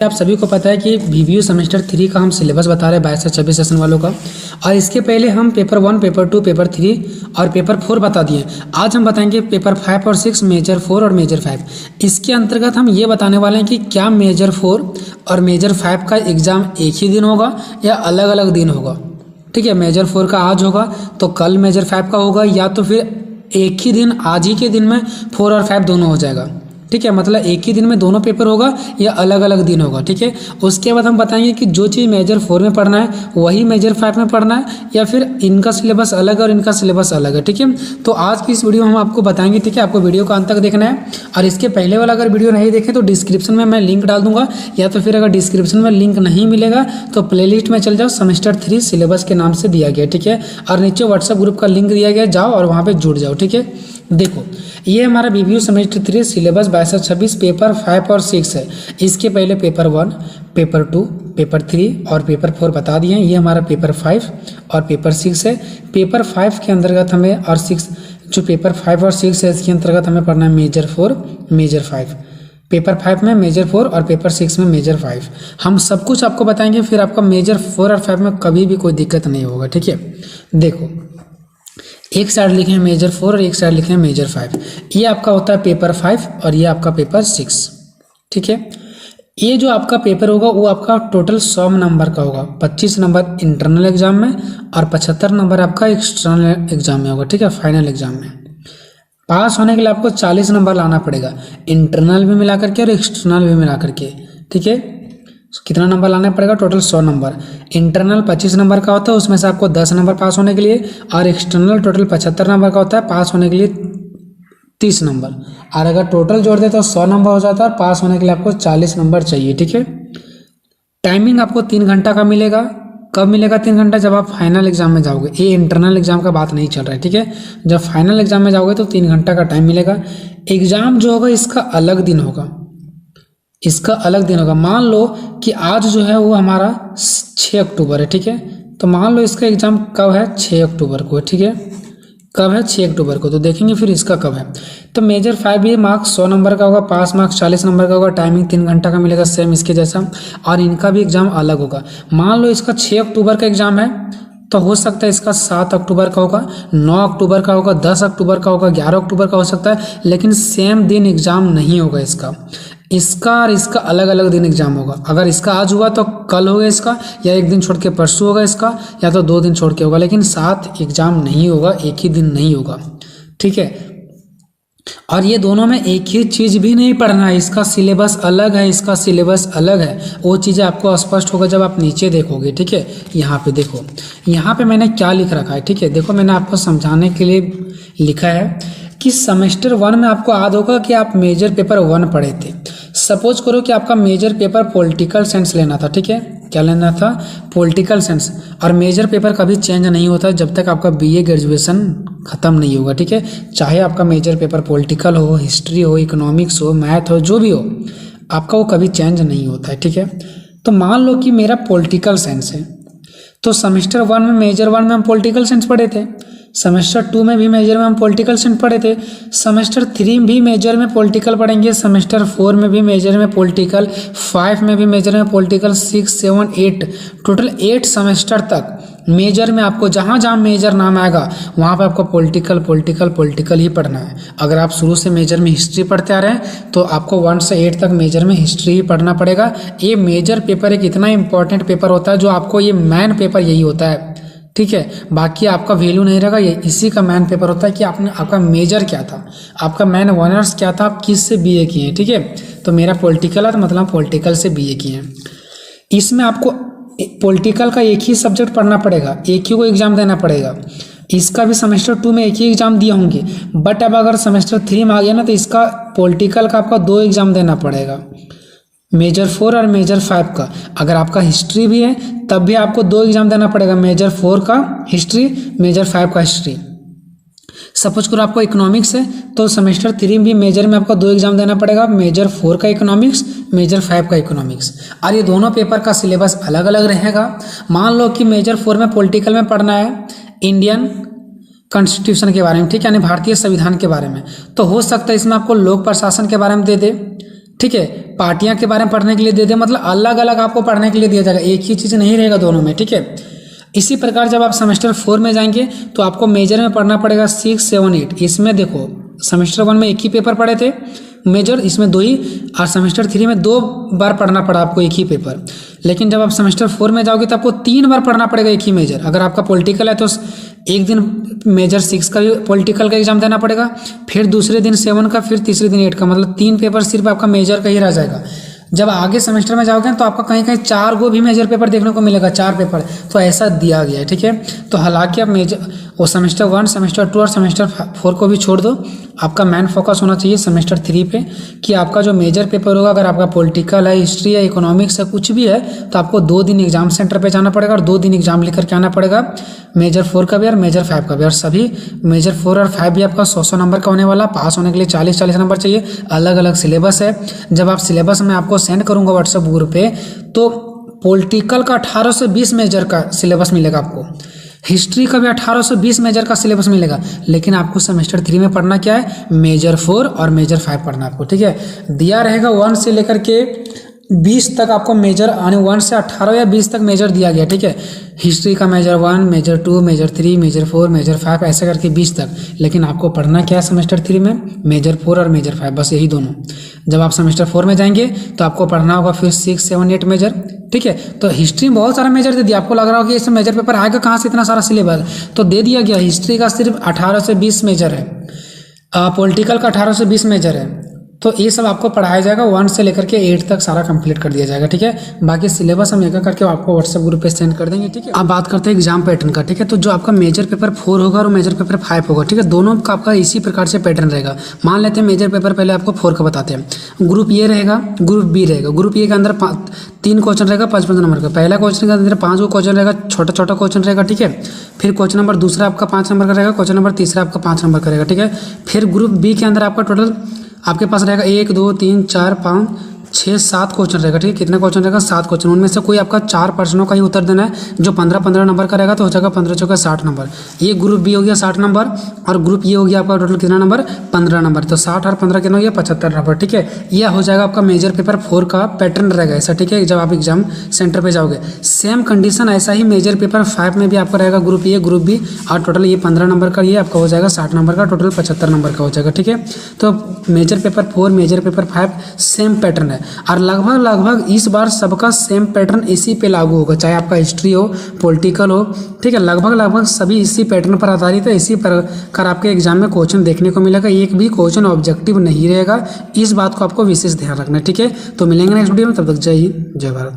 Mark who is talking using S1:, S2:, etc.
S1: आप सभी को पता है कि VVU सेमेस्टर 3 का हम सिलेबस बता रहे हैं 22 से 26 सेशन वालों का। और इसके पहले हम पेपर 1, पेपर 2, पेपर 3 और पेपर 4 बता दिए। आज हम बताएंगे पेपर 5 और 6, मेजर 4 और मेजर 5। इसके अंतर्गत हम ये बताने वाले हैं कि क्या मेजर 4 और मेजर 5 का एग्ज़ाम एक ही दिन होगा या अलग अलग दिन होगा। ठीक है, मेजर 4 का आज होगा तो कल मेजर 5 का होगा, या तो फिर एक ही दिन आज ही के दिन में 4 और 5 दोनों हो जाएगा। ठीक है, मतलब एक ही दिन में दोनों पेपर होगा या अलग अलग दिन होगा। ठीक है, उसके बाद हम बताएंगे कि जो चीज़ मेजर 4 में पढ़ना है वही मेजर 5 में पढ़ना है या फिर इनका सिलेबस अलग है और इनका सिलेबस अलग है। ठीक है, तो आज की इस वीडियो में हम आपको बताएंगे। ठीक है, आपको वीडियो का अंत तक देखना है। और इसके पहले वाला अगर वीडियो नहीं देखें तो डिस्क्रिप्शन में मैं लिंक डाल दूंगा, या तो फिर अगर डिस्क्रिप्शन में लिंक नहीं मिलेगा तो प्लेलिस्ट में चल जाओ, सेमेस्टर 3 सिलेबस के नाम से दिया गया। ठीक है, और नीचे व्हाट्सएप ग्रुप का लिंक दिया गया, जाओ और वहाँ पर जुड़ जाओ। ठीक है, देखो ये हमारा VVU सेमेस्टर 3 सिलेबस 22 से 26 पेपर 5 और 6 है। इसके पहले पेपर 1, पेपर 2, पेपर 3 और पेपर 4 बता दिए हैं। ये हमारा पेपर 5 और पेपर 6 है। पेपर 5 के अंतर्गत हमें और 6 जो पेपर 5 और 6 है इसके अंतर्गत हमें पढ़ना है मेजर 4, मेजर 5। पेपर 5 में मेजर 4 और पेपर 6 में मेजर 5। हम सब कुछ आपको बताएंगे, फिर आपका मेजर 4 और 5 में कभी भी कोई दिक्कत नहीं होगा। ठीक है, देखो एक साइड लिखे हैं मेजर 4 और एक साइड लिखे हैं मेजर 5। ये आपका होता है पेपर 5 और ये आपका पेपर 6। ठीक है, ये जो आपका पेपर होगा वो आपका टोटल 100 नंबर का होगा। 25 नंबर इंटरनल एग्जाम में और 75 नंबर आपका एक्सटर्नल एग्जाम में होगा। ठीक है, फाइनल एग्जाम में पास होने के लिए आपको 40 नंबर लाना पड़ेगा, इंटरनल भी मिला करके और एक्सटर्नल भी मिला करके। ठीक है, कितना नंबर लाना पड़ेगा? Total 100 number. इंटरनल 25 नंबर का होता है, उसमें से आपको 10 नंबर पास होने के लिए, और एक्सटर्नल टोटल 75 नंबर का होता है, पास होने के लिए 30 नंबर। और अगर टोटल जोड़ दे तो 100 नंबर हो जाता है और पास होने के लिए आपको 40 नंबर चाहिए। ठीक है, टाइमिंग आपको 3 घंटा का मिलेगा। कब मिलेगा 3 घंटा? जब आप फाइनल एग्जाम में जाओगे। ये इंटरनल एग्जाम का बात नहीं चल रहा है। ठीक है, जब फाइनल एग्जाम में जाओगे तो 3 घंटा का टाइम मिलेगा। एग्जाम जो होगा इसका अलग दिन होगा, इसका अलग दिन होगा। मान लो कि आज जो है वो हमारा 6 अक्टूबर है। ठीक है, तो मान लो इसका एग्ज़ाम कब है? 6 अक्टूबर को। ठीक है, कब है? 6 अक्टूबर को। तो देखेंगे फिर इसका कब है। तो मेजर 5 भी मार्क्स 100 नंबर का होगा, पास मार्क्स 40 नंबर का होगा, टाइमिंग 3 घंटा का मिलेगा सेम इसके जैसा, और इनका भी एग्ज़ाम अलग होगा। मान लो इसका 6 अक्टूबर का एग्ज़ाम है तो हो सकता है इसका 7 अक्टूबर का होगा, 9 अक्टूबर का होगा, 10 अक्टूबर का होगा, 11 अक्टूबर का हो सकता है, लेकिन सेम दिन एग्ज़ाम नहीं होगा इसका। इसका और इसका अलग अलग दिन एग्जाम होगा। अगर इसका आज हुआ तो कल होगा इसका, या एक दिन छोड़ के परसों होगा इसका, या तो 2 दिन छोड़ के होगा, लेकिन साथ एग्जाम नहीं होगा, एक ही दिन नहीं होगा। ठीक है, और ये दोनों में एक ही चीज़ भी नहीं पढ़ना है। इसका सिलेबस अलग है, इसका सिलेबस अलग है। वो चीज़ें आपको स्पष्ट होगा जब आप नीचे देखोगे। ठीक है, यहाँ पे देखो, यहाँ पे मैंने क्या लिख रखा है। ठीक है, देखो मैंने आपको समझाने के लिए लिखा है कि सेमेस्टर 1 में आपको याद होगा कि आप मेजर पेपर 1 पढ़े थे। सपोज करो कि आपका मेजर पेपर पॉलिटिकल साइंस लेना था। ठीक है, क्या लेना था? Political science. और मेजर पेपर कभी चेंज नहीं होता जब तक आपका BA ग्रेजुएशन ख़त्म नहीं होगा। ठीक है, चाहे आपका मेजर पेपर पॉलिटिकल हो, हिस्ट्री हो, इकोनॉमिक्स हो, मैथ हो, जो भी हो, आपका वो कभी चेंज नहीं होता है। ठीक है, तो मान लो कि मेरा पॉलिटिकल साइंस है, तो सेमेस्टर 1 में मेजर 1 में हम पॉलिटिकल साइंस पढ़े थे, सेमेस्टर 2 में भी मेजर में हम पॉलिटिकल साइंस पढ़े थे, सेमेस्टर 3 भी मेजर में पॉलिटिकल पढ़ेंगे, सेमेस्टर 4 में भी मेजर में पॉलिटिकल, 5 में भी मेजर में पॉलिटिकल, 6, 7, 8 टोटल 8 सेमेस्टर तक मेजर में आपको जहाँ जहाँ मेजर नाम आएगा वहाँ पे आपको पॉलिटिकल पॉलिटिकल पॉलिटिकल ही पढ़ना है। अगर आप शुरू से मेजर में हिस्ट्री पढ़ते आ रहे हैं तो आपको 1 से 8 तक मेजर में हिस्ट्री ही पढ़ना पड़ेगा। ये मेजर पेपर एक इतना इंपॉर्टेंट पेपर होता है जो आपको, ये मैन पेपर यही होता है। ठीक है, बाकी आपका वैल्यू नहीं रहेगा, ये इसी का मैन पेपर होता है कि आपका मेजर क्या था, आपका मैन ऑनर्स क्या था, आप किस से BA किए हैं। ठीक है, तो मेरा पॉलिटिकल है तो मतलब पॉलिटिकल से BA किए हैं। इसमें आपको पॉलिटिकल का एक ही सब्जेक्ट पढ़ना पड़ेगा, एक ही को एग्जाम देना पड़ेगा। इसका भी सेमेस्टर 2 में एक ही एग्जाम दिए होंगे, बट अब अगर सेमेस्टर 3 में आ गया ना तो इसका पॉलिटिकल का आपका 2 एग्जाम देना पड़ेगा, मेजर 4 और मेजर 5 का। अगर आपका हिस्ट्री भी है तब भी आपको 2 एग्जाम देना पड़ेगा, मेजर 4 का हिस्ट्री, मेजर 5 का हिस्ट्री। सपोज करो आपको इकोनॉमिक्स है तो सेमेस्टर 3 भी मेजर में आपको 2 एग्जाम देना पड़ेगा, मेजर 4 का इकोनॉमिक्स, मेजर 5 का इकोनॉमिक्स। और ये दोनों पेपर का सिलेबस अलग अलग रहेगा। मान लो कि मेजर 4 में पॉलिटिकल में पढ़ना है इंडियन कॉन्स्टिट्यूशन के बारे में, ठीक है, यानी भारतीय संविधान के बारे में, तो हो सकता है इसमें आपको लोक प्रशासन के बारे में दे दे, ठीक है, पार्टियां के बारे में पढ़ने के लिए दे दे, मतलब अलग अलग आपको पढ़ने के लिए दिया जाएगा, एक ही चीज़ नहीं रहेगा दोनों में। ठीक है, इसी प्रकार जब आप सेमेस्टर 4 में जाएंगे तो आपको मेजर में पढ़ना पड़ेगा 6, 7, 8। इसमें देखो सेमेस्टर 1 में एक ही पेपर पढ़े थे मेजर, इसमें 2 ही, और सेमेस्टर 3 में 2 बार पढ़ना पड़ा आपको एक ही पेपर। लेकिन जब आप सेमेस्टर 4 में जाओगे तो आपको 3 बार पढ़ना पड़ेगा एक ही मेजर। अगर आपका पॉलिटिकल है तो एक दिन मेजर 6 का भी पॉलिटिकल का एग्जाम देना पड़ेगा, फिर दूसरे दिन 7 का, फिर तीसरे दिन 8 का, मतलब 3 पेपर सिर्फ आपका मेजर का ही रह जाएगा। जब आगे सेमेस्टर में जाओगे तो आपका कहीं कहीं 4 गो भी मेजर पेपर देखने को मिलेगा, 4 पेपर, तो ऐसा दिया गया है। ठीक है, तो हालांकि आप मेजर वो सेमेस्टर 1, सेमेस्टर 2 और सेमेस्टर 4 को भी छोड़ दो, आपका मेन फोकस होना चाहिए सेमेस्टर 3 पे कि आपका जो मेजर पेपर होगा, अगर आपका पॉलिटिकल है, हिस्ट्री है, इकोनॉमिक्स है, कुछ भी है, तो आपको 2 दिन एग्जाम सेंटर पे जाना पड़ेगा और 2 दिन एग्जाम लेकर के आना पड़ेगा, मेजर 4 का भी और मेजर 5 का भी। और सभी मेजर 4 और 5 भी आपका 100 नंबर का होने वाला, पास होने के लिए 40 नंबर चाहिए। अलग अलग सिलेबस है। जब आप सिलेबस में आपको सेंड करूँगा व्हाट्सएप ग्रुप पे, तो पॉलिटिकल का 18 से 20 मेजर का सिलेबस मिलेगा आपको, हिस्ट्री का भी 18 से 20 मेजर का सिलेबस मिलेगा। लेकिन आपको सेमेस्टर 3 में पढ़ना क्या है, मेजर 4 और मेजर 5 पढ़ना आपको। ठीक है, दिया रहेगा 1 से लेकर के 20 तक आपको मेजर, यानी 1 से 18 या 20 तक मेजर दिया गया। ठीक है, हिस्ट्री का major 1, major 2, major 3, major 4, major 5, ऐसे करके 20 तक। लेकिन आपको पढ़ना क्या है सेमेस्टर 3 में, मेजर 4 और मेजर 5, बस यही दोनों। जब आप सेमेस्टर 4 में जाएंगे तो आपको पढ़ना होगा फिर 6, 7, 8 मेजर। ठीक है, तो हिस्ट्री में बहुत सारा मेजर दे दिया, आपको लग रहा होगा कि इसमें मेजर पेपर आएगा कहाँ से, इतना सारा सिलेबस, तो दे दिया गया। हिस्ट्री का सिर्फ 18 से 20 मेजर है, पॉलिटिकल का 18 से 20 मेजर है, तो ये सब आपको पढ़ाया जाएगा। 1 से लेकर के 8 तक सारा कंप्लीट कर दिया जाएगा। ठीक है, बाकी सिलेबस हम एक करके आपको व्हाट्सएप ग्रुप पे सेंड कर देंगे। ठीक है, अब बात करते हैं एग्जाम पैटर्न का। ठीक है, तो जो आपका मेजर पेपर 4 होगा और मेजर पेपर 5 होगा, ठीक है, दोनों का आपका इसी प्रकार से पैटर्न रहेगा। मान लेते हैं मेजर पेपर पहले आपको 4 का बताते हैं। ग्रुप ए रहेगा, ग्रुप बी रहेगा। ग्रुप ए के अंदर 3 क्वेश्चन रहेगा 5-5 नंबर का। पहला क्वेश्चन के अंदर 5 क्वेश्चन रहेगा, छोटा छोटा क्वेश्चन रहेगा। ठीक है, फिर क्वेश्चन नंबर दूसरा आपका 5 नंबर का रहेगा, क्वेश्चन नंबर तीसरा आपका 5 नंबर का रहेगा। ठीक है, फिर ग्रुप बी के अंदर आपका टोटल आपके पास रहेगा 1, 2, 3, 4, 5, 6, 7 क्वेश्चन रहेगा। ठीक है, कितना क्वेश्चन रहेगा, 7 क्वेश्चन। उनमें से कोई आपका 4 प्रश्नों का ही उत्तर देना है, जो 15-15 नंबर का रहेगा, तो हो जाएगा 15 चौका 60 नंबर। ये ग्रुप बी हो गया 60 नंबर, और ग्रुप ये हो गया आपका टोटल कितना नंबर, 15 नंबर। तो 60 और 15 कितना हो गया, 75 नंबर। ठीक है, यह हो जाएगा आपका मेजर पेपर 4 का पैटर्न रहेगा ऐसा। ठीक है, जब आप एग्जाम सेंटर पर जाओगे, सेम कंडीशन ऐसा ही मेजर पेपर 5 में भी आपका रहेगा, ग्रुप ए, ग्रुप बी, और टोटल ये 15 नंबर का, ये आपका हो जाएगा 60 नंबर का, टोटल 75 नंबर का हो जाएगा। ठीक है, तो major paper 4, major paper 5 same pattern है, और लगभग इस बार सबका सेम पैटर्न इसी पे लागू होगा, चाहे आपका हिस्ट्री हो, पॉलिटिकल हो। ठीक है, लगभग सभी इसी पैटर्न पर आधारित है। इसी प्रकार आपके एग्जाम में क्वेश्चन देखने को मिलेगा, एक भी क्वेश्चन ऑब्जेक्टिव नहीं रहेगा। इस बात को आपको विशेष ध्यान रखना है। ठीक है, तो मिलेंगे नेक्स्ट वीडियो में, तब तक जय हिंद, जय भारत।